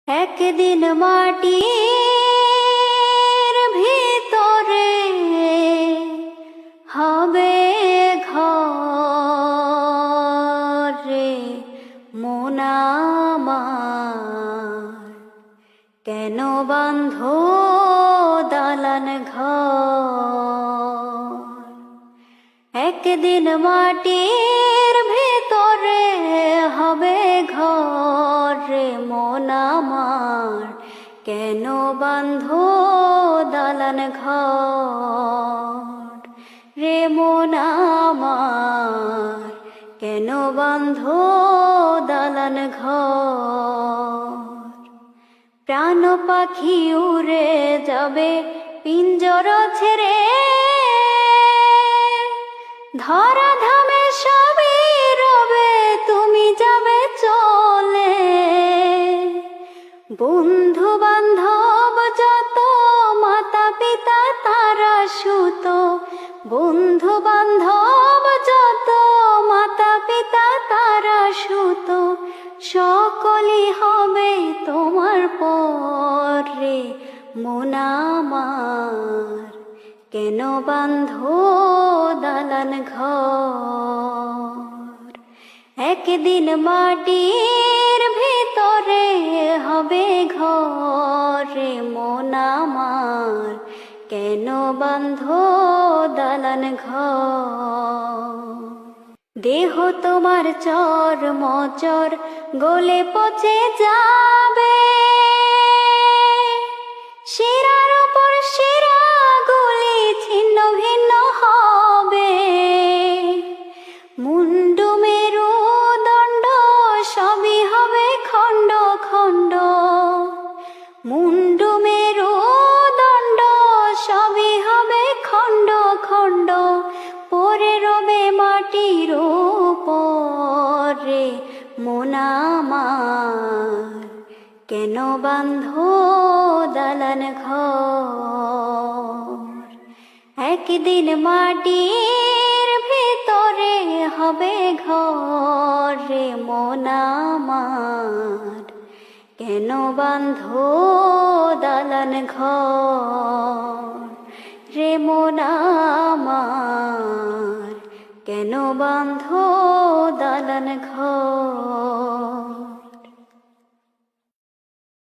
একদিন মাটির ভিতরে হবে ঘর রে মন আমার, কেন বাঁধো দালান ঘর। একদিন মাটির ভিতরে হবে ঘর রে মন আমার, কেন বাঁধো দালান ঘর রে মন আমার, কেন বাঁধো দালান ঘর। প্রাণ পাখি উড়ে যাবে পিঞ্জর ছেড়ে, ধরা ধামে সবই রবে তুমি যাবে চলে। বন্ধু বান্ধব যত মাতা পিতা তারা সুত, বন্ধু বান্ধব যত মাতা পিতা তারা সুত, সকলই হবে তোমার পর রে মন আমার, কেন বাঁধো দালান ঘর। একদিন মাটির ভিতরে হবে ঘর রে মন আমার, কেন বাঁধো দালান ঘর। দেহ তোমার চর মচর গলে পচে যাবে, শিরার উপর শিরা গুলি ছিন্ন ভিন্ন হবে। মুন্ডু মেরু দণ্ড সবই হবে খণ্ড খণ্ড, মুন্ডু মেরু দণ্ড সবই হবে খণ্ড খণ্ড। পরে রবে মাটির উপর রে মন আমার, কেন বাঁধো দালান ঘর। একদিন মাটির ভিতরে হবে ঘর রে মন আমার, কেন বাঁধো দালান ঘর।